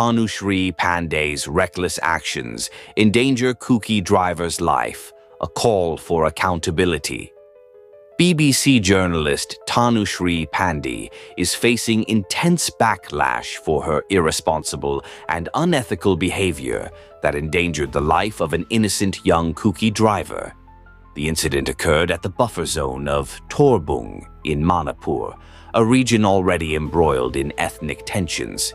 Tanushree Pandey's reckless actions endanger Kuki driver's life, a call for accountability. BBC journalist Tanushree Pandey is facing intense backlash for her irresponsible and unethical behavior that endangered the life of an innocent young Kuki driver. The incident occurred at the buffer zone of Torbung in Manipur, a region already embroiled in ethnic tensions.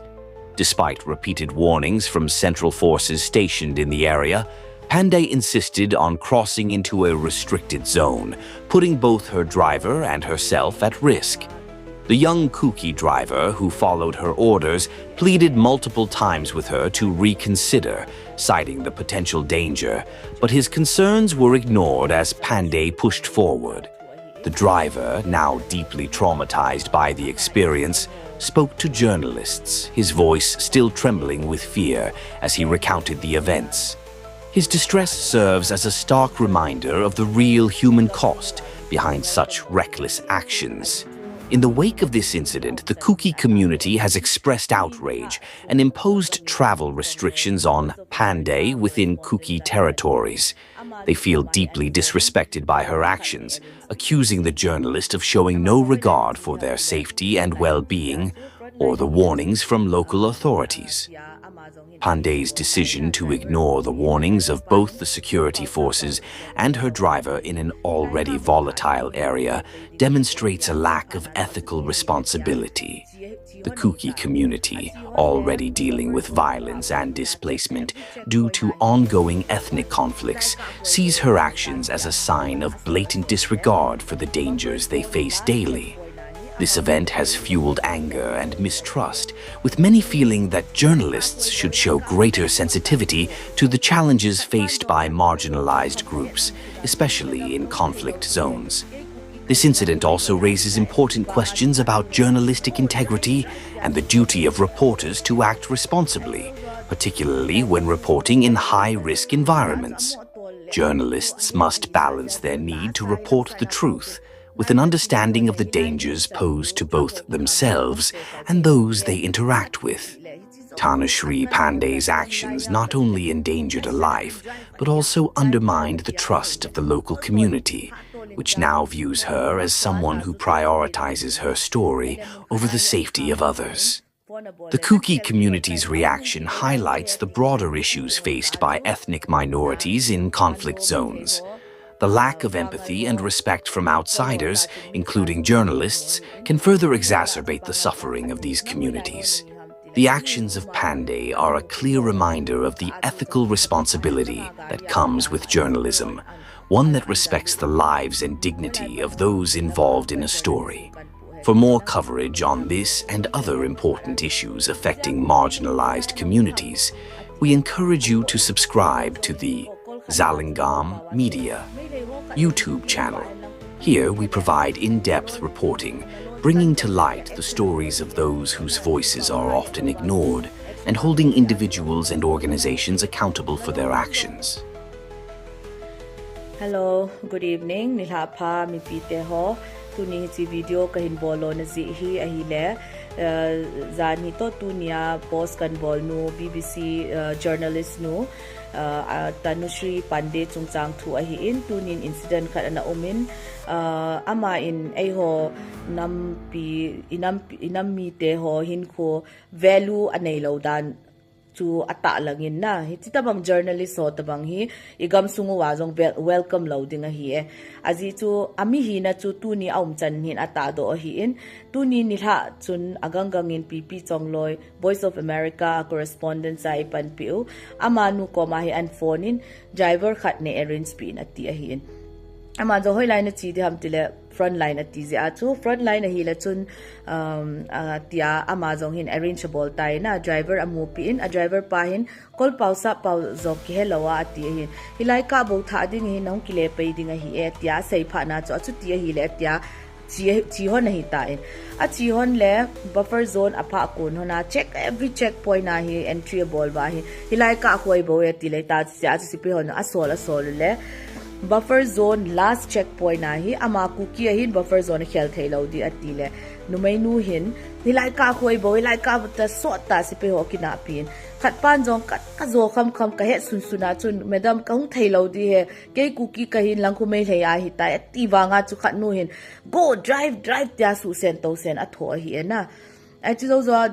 Despite repeated warnings from central forces stationed in the area, Pandey insisted on crossing into a restricted zone, putting both her driver and herself at risk. The young Kuki driver, who followed her orders, pleaded multiple times with her to reconsider, citing the potential danger, but his concerns were ignored as Pandey pushed forward. The driver, now deeply traumatized by the experience, spoke to journalists, his voice still trembling with fear as he recounted the events. His distress serves as a stark reminder of the real human cost behind such reckless actions. In the wake of this incident, the Kuki community has expressed outrage and imposed travel restrictions on Pandey within Kuki territories. They feel deeply disrespected by her actions, accusing the journalist of showing no regard for their safety and well-being or the warnings from local authorities. Pandey's decision to ignore the warnings of both the security forces and her driver in an already volatile area demonstrates a lack of ethical responsibility. The Kuki community, already dealing with violence and displacement due to ongoing ethnic conflicts, sees her actions as a sign of blatant disregard for the dangers they face daily. This event has fueled anger and mistrust, with many feeling that journalists should show greater sensitivity to the challenges faced by marginalized groups, especially in conflict zones. This incident also raises important questions about journalistic integrity and the duty of reporters to act responsibly, particularly when reporting in high-risk environments. Journalists must balance their need to report the truth with an understanding of the dangers posed to both themselves and those they interact with. Tanushree Pandey's actions not only endangered a life, but also undermined the trust of the local community, which now views her as someone who prioritizes her story over the safety of others. The Kuki community's reaction highlights the broader issues faced by ethnic minorities in conflict zones. The lack of empathy and respect from outsiders, including journalists, can further exacerbate the suffering of these communities. The actions of Pandey are a clear reminder of the ethical responsibility that comes with journalism, one that respects the lives and dignity of those involved in a story. For more coverage on this and other important issues affecting marginalized communities, we encourage you to subscribe to the Zalingam Media YouTube channel. Here we provide in-depth reporting, bringing to light the stories of those whose voices are often ignored and holding individuals and organizations accountable for their actions. Hello, good evening. Nilhapa Meitei ho. Tuni hi video kahin bolo na hi ahile. Zani to tunia post kan bol nu BBC journalist nu Tanushree Pandey chungchang thu ahiin tunin incident khat na umin ama in aiho nampi inam Meitei ho hinko value anei lodan to ata langin na hiti tabang journalist ho tabang hi igam sungu wazong welcome loading a hi azi to ami hi na chu tu ni aum chan hin ata do hi in tu ni nilha chun agangangin pp chongloi Voice of America correspondent sai pan piu amanu ko ma hi an phone in driver khat ne arrange pin ati a hi in ama jo hoi line chi de ham tile front line ati ze a chu front line a hi la chun tia amazon hin arrangeable tai na driver amu pi in a driver pa hin kol pausa pau zo ki helawa ati hin hilai ka bo tha ding hin nong kile pe ding hi e tia sei pha na chu tia hi le tia chi hon nahi ta in a chi hon le buffer zone apha kon hona check every checkpoint na hi entry ball ba hi hilai ka khoi bo e ti le ta cha si pe hon a sol le buffer zone last checkpoint na hi ama Kuki hin buffer zone khel thailo di atile numai nu hin hilai ka khoi bo hilai ka ta so ta si pe ho kina pin khat pan jong ka zo kham ka he sun suna chun madam ka hung thailo di he ke Kuki ka hin lang khu mai thaya hi ta ti wanga chu khat nu hin go drive tia su sen to sen a tho hi na actually those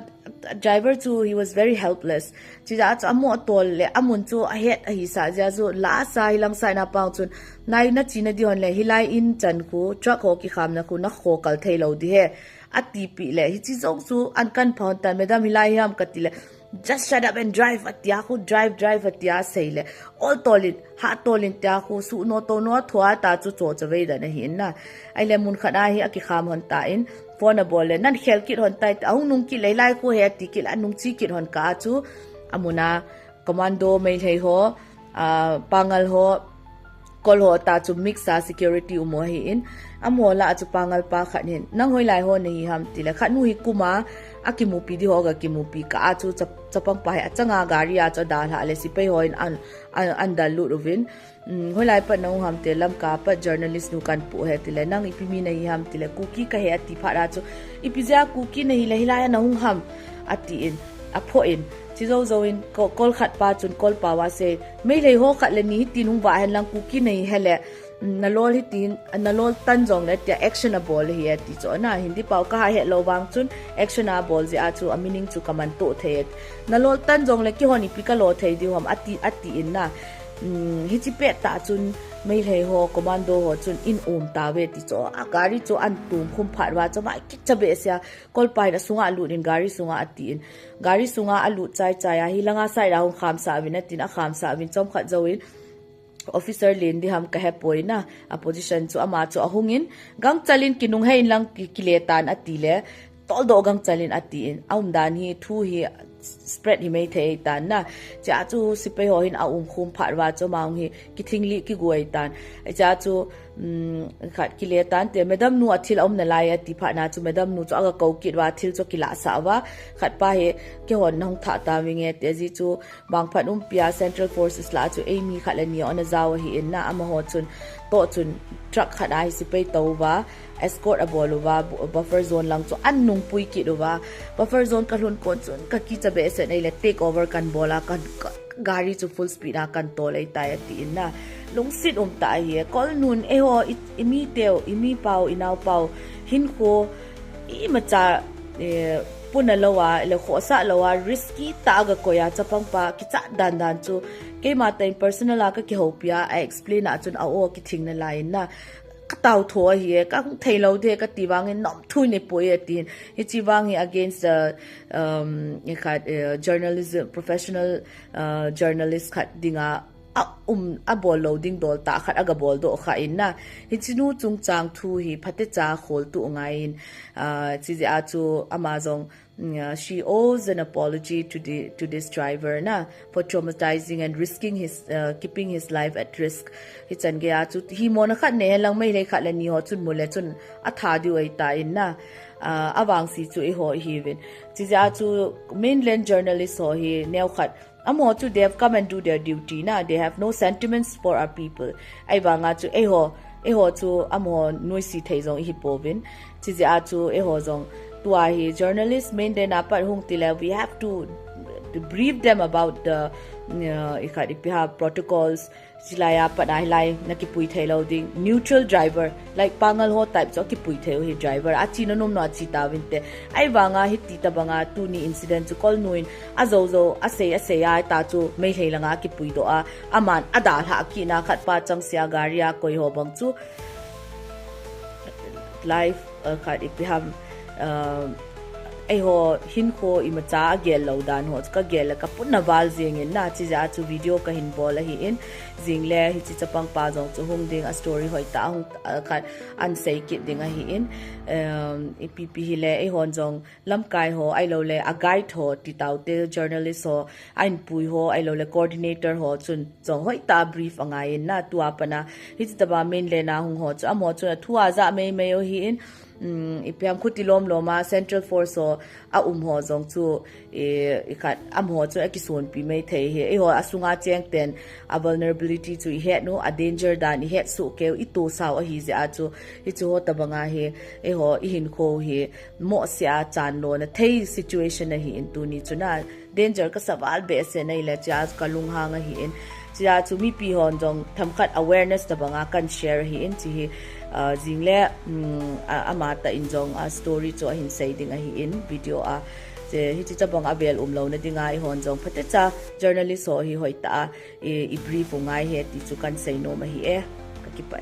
driver too he was very helpless chi ja amo tol le amun chu a het a hi sa ja zo la sa hilang sa na pang chun nai na chi na di hon le hilai in chan khu truck ho ki kham na khu na kho kal thailo di he ati pi le hi chi zong chu an kan phon ta madam hilai ham katile just shut up and drive atia khu drive atia sei le all tolin ha tolin tia khu su no to no thwa ta chu cho chawei da na hin na ai le mun khana hi aki kham hon ta in phone a bol le nan khel kit hon tai au nung ki leilai khu he ti ki la nung chi kit hon ka chu amuna commando Meitei ho pangal ho kol ho ta chu mix sa security umo hi in amola chu pangal pa khanin nang hoi lai ho nei ham ti le khanu hi kuma akimu pi di ho ga kimu pi ka chu chapang pa ha changa gari a cha da la le si pe ho in an dal lu rovin hoi lai pa no ham te lam ka pa journalist nu kan pu he ti le nang ipi mi nei ham ti le Kuki ka he ti pha ra chu ipi ja Kuki nei le hilai na hung ham ati in a pho in chi zo in kol khat pa chun kol pa wa se mei le ho khat le ni tin hung wa hen lang Kuki nei hele nalol hi tin nalol tan jong le tia actionable hi ti cho na hindi pau ka he lo wang chun actionable je a chu a meaning chu kaman to the nalol tan jong le ki honi pika lo thei di hom ati in na hi chi pe ta chun Meitei ho commando ho chun in ta we ti cho a gari cho an tum khum phat wa cho mai ki chabe sia kol pai na sunga lu din gari sunga ati in gari sunga alu chai ya hi langa sai ra hum kham sa win tin a kham sa win chom khat zoin officer lin di ham ka he poina a position chu ama chu ahungin gang chalin kinung hein lang kiletan atile tol do gang chalin ati in aum dan hi thu hi spread hi Meitei tan na cha chu sipe ho hin a khum pharwa cho maung hi ki thingli ki guai tan cha chu khat kiletan te madam nu athil om na lai ati pha na chu madam nu chu aga ko kit wa thil cho kila sa wa khat pa he ke hon nong tha ta winge te ji chu bang phat pia central forces la chu amy khalani on a zaw hi in na ama ho chun to chun truck khat ai sipe to wa escort aboluwa buffer zone lang chu an nung pui ki do wa buffer zone ka hlun kon chun ka ki chabe se nei le take over kan bola kan gari chu full speed a kan to lai ta ti in na lung sit ta hi kol nun e ho imi teo imi pau inau pau hin ko I macha puna lawa le kho sa lawa risky ta ga ko ya chapang pa ki cha dan chu ke ma tai personal ka ki hopia I explain a chun a o ki thing na line na ka tau tho hi ka thailo de ka tiwang in nom thui ne poe tin hi chiwang hi against journalism professional journalist khat dinga a bol loading dol ta khat aga bol do kha in na hi chinu chung chang thu hi phate cha khol tu ngai in chi ja chu amazon she owes an apology to this driver na for traumatizing and risking his keeping his life at risk hi chan ge a chu hi mon khat ne lang mai le khat la ni ho chun mule chun a tha di oi ta in na awang si chu ho hi win chi ja chu mainland journalist ho hi neu khat amo chu they have come and do their duty na they have no sentiments for our people ai wanga chu ho chu amo noisy thei jong hi povin chi ja chu ho jong tua hi journalist main den apart hung tila we have to brief them about the protocols silaya panai lai na ki pui thai loading neutral driver like pangal ho type so ki pui thai hi driver a chino nom no chi ta winte ai wanga hi ti ta banga tu ni incident chu kol nuin a zo ase ai ta chu mei thei langa ki pui do a aman ada ha ki na khat pa chang sia garia koi ho bang chu life khat ipiham ai ho hin ko imacha gel lo dan ho ka gel ka punna wal jing in na chi ja chu video ka hin bol hi in jing le hi chi chapang pa jong chu hung ding a story hoi ta hung khat an sei ki ding a hi in ipp hi le ai hon jong lam kai ho ai lo le a guide ho ti tau te journalist ho ain pui ho ai lo le coordinator ho chun jong hoi ta brief angai in na tua pana hi chi ta ba main le na hung ho chu amo chu thua za me ho hi in อีพยายามคุติลมลมาเซ็นทรัลฟอร์สอาหัวจงจูอีขัดหัวจูไอกิส่วนปีไม่เทเฮหัวอาสุงอาเจียงเต็นvulnerability จูอีเฮโนdanger ดานอีเฮสุเกลอีตัวสาวฮีเจอาจูอีจูหัวตบังอาเฮหัวอีหินโคเฮหมอเสียจานโลนะเท situation นะฮีอินตัวนี้จูน่า danger ก็สบายเบสเนยแหละจ้ากลุงหางฮีอินจ้าจูมีปีหอนจงทำคัด awareness ตบังอากัน share ฮีอินจีจริงแล้วอามาตาอินจงstory จูหินใส่ดิ่งฮีอินวิดีโอเจฮิจิจะบังอาเบลเราเนี่ยดิ่งหอนจงพัฒนา journalist ฮีหอยตาbrief ง่ายเหตุจูกันใส่โนมาฮีก็คิดไป